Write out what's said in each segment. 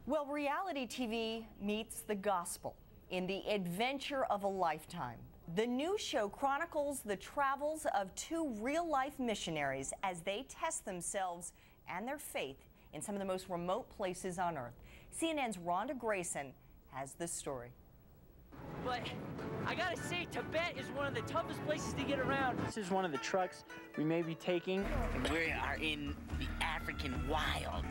Well, reality TV meets the gospel in the adventure of a lifetime. The new show chronicles the travels of two real-life missionaries as they test themselves and their faith in some of the most remote places on earth. CNN's Rhonda Grayson has this story. But I gotta say, Tibet is one of the toughest places to get around. This is one of the trucks we may be taking. We are in the African wild.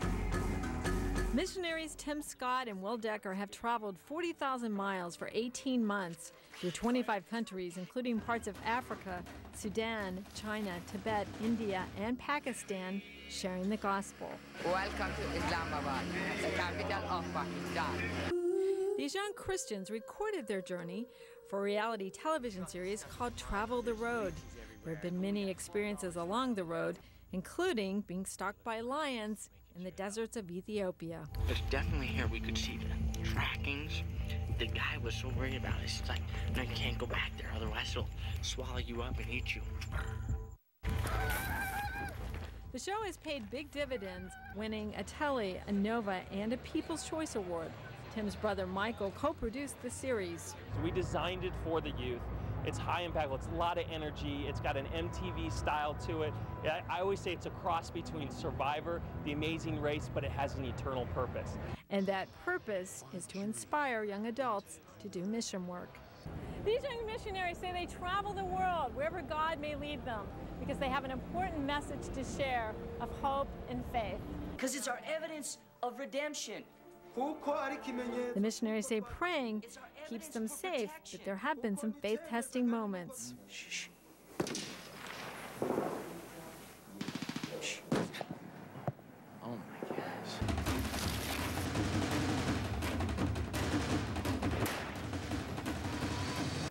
Missionaries Tim Scott and Will Decker have traveled 40,000 miles for 18 months through 25 countries, including parts of Africa, Sudan, China, Tibet, India, and Pakistan, sharing the gospel. Welcome to Islamabad, the capital of Pakistan. These young Christians recorded their journey for a reality television series called Travel the Road. There have been many experiences along the road, including being stalked by lions in the deserts of Ethiopia. There's definitely here we could see the trackings. The guy was so worried about it. He's like, no, you can't go back there, otherwise he'll swallow you up and eat you. The show has paid big dividends, winning a Telly, a Nova, and a People's Choice Award. Tim's brother Michael co-produced the series. We designed it for the youth. It's high impact, it's a lot of energy, it's got an MTV style to it. I always say it's a cross between Survivor, The Amazing Race, but it has an eternal purpose. And that purpose is to inspire young adults to do mission work. These young missionaries say they travel the world wherever God may lead them because they have an important message to share of hope and faith. Because it's our evidence of redemption. The missionaries say praying keeps them safe, but there have been some faith-testing moments. Shh. Shh. Oh my gosh.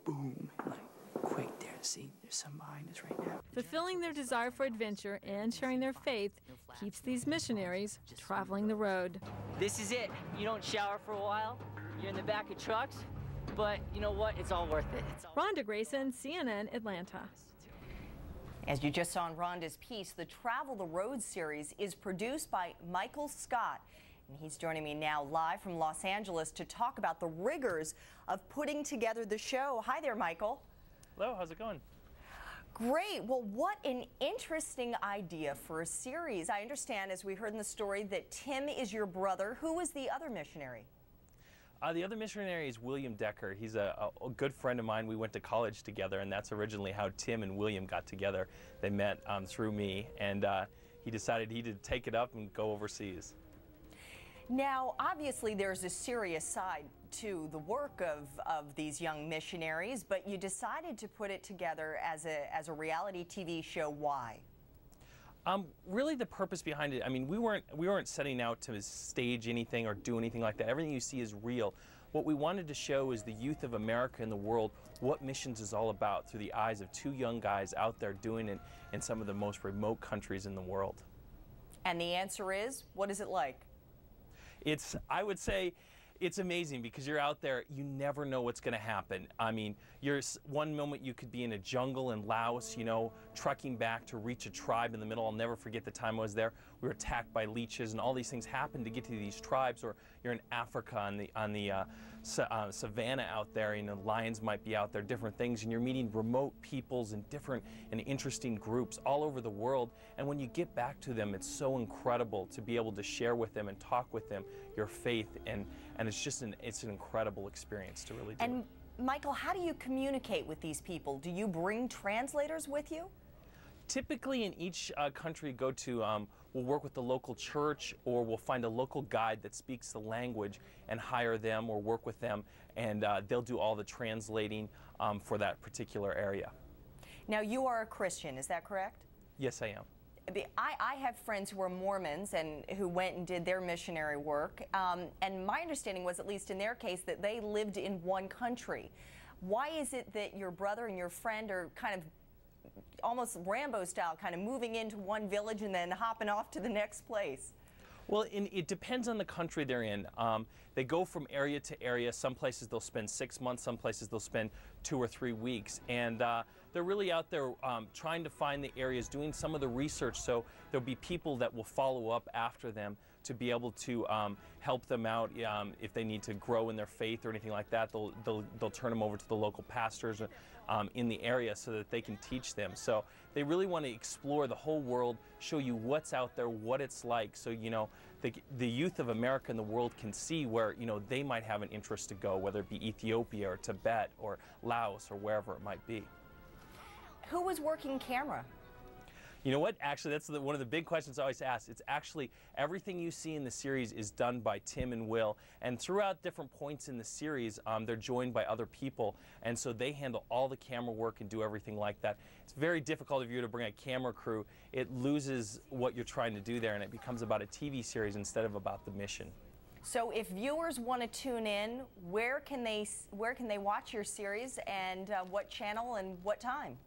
Boom. Like, quick there. See, there's some behind us right now. Fulfilling their desire for adventure and sharing their faith keeps these missionaries traveling the road. This is it. You don't shower for a while. You're in the back of trucks. But you know what? It's all worth it. Rhonda Grayson, CNN, Atlanta. As you just saw in Rhonda's piece, the Travel the Road series is produced by Michael Scott. And he's joining me now live from Los Angeles to talk about the rigors of putting together the show. Hi there, Michael. Hello, how's it going? Great. Well, what an interesting idea for a series. I understand, as we heard in the story, that Tim is your brother. Who is the other missionary? The other missionary is William Decker. He's a good friend of mine. We went to college together, and that's originally how Tim and William got together. They met through me, and he decided he'd take it up and go overseas. Now, obviously, there's a serious side to the work of these young missionaries, but you decided to put it together as a reality TV show. Why? Really, the purpose behind it, I mean, we weren't setting out to stage anything or do anything like that. Everything you see is real. What we wanted to show is the youth of America and the world, what missions is all about through the eyes of two young guys out there doing it in some of the most remote countries in the world. And the answer is, what is it like? I would say, it's amazing because you're out there, you never know what's going to happen. I mean, one moment you could be in a jungle in Laos, you know, trucking back to reach a tribe in the middle. I'll never forget the time I was there. We were attacked by leeches and all these things happen to get to these tribes. Or you're in Africa on the savannah out there, you know, lions might be out there, different things, and you're meeting remote peoples and different and interesting groups all over the world. And when you get back to them, it's so incredible to be able to share with them and talk with them your faith, and it's just it's an incredible experience to really do. And Michael, how do you communicate with these people? Do you bring translators with you? Typically in each country you go to, we'll work with the local church, or we'll find a local guide that speaks the language and hire them or work with them, and they'll do all the translating for that particular area. Now, you are a Christian, is that correct? Yes, I am. I have friends who are Mormons and who went and did their missionary work, and my understanding was, at least in their case, that they lived in one country. Why is it that your brother and your friend are kind of almost Rambo style, kind of moving into one village and then hopping off to the next place? Well, it depends on the country they're in. They go from area to area. Some places they'll spend 6 months, some places they'll spend 2 or 3 weeks. And they're really out there trying to find the areas, doing some of the research, so there'll be people that will follow up after them to be able to help them out if they need to grow in their faith or anything like that. They'll turn them over to the local pastors in the area so that they can teach them. So they really want to explore the whole world, show you what's out there, what it's like, so the youth of America and the world can see where they might have an interest to go, whether it be Ethiopia or Tibet or Laos or wherever it might be. Who was working camera? You know what? Actually, that's one of the big questions I always ask. It's actually everything you see in the series is done by Tim and Will. And throughout different points in the series, they're joined by other people. And so they handle all the camera work and do everything like that. It's very difficult if you're to bring a camera crew. It loses what you're trying to do there, and it becomes about a TV series instead of about the mission. So if viewers want to tune in, where can they watch your series, and what channel and what time?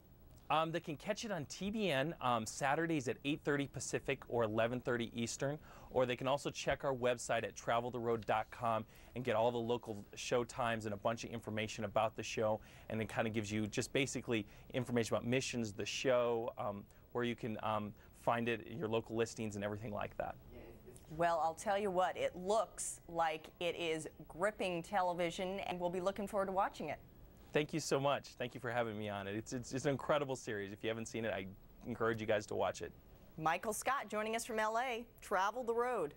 They can catch it on TBN Saturdays at 8:30 Pacific or 11:30 Eastern, or they can also check our website at traveltheroad.com and get all the local show times and a bunch of information about the show, and it kind of gives you just basically information about missions, the show, where you can find it, your local listings and everything like that. Well, I'll tell you what, it looks like it is gripping television, and we'll be looking forward to watching it. Thank you so much. Thank you for having me on it. It's an incredible series. If you haven't seen it, I encourage you guys to watch it. Michael Scott joining us from LA, Travel the Road.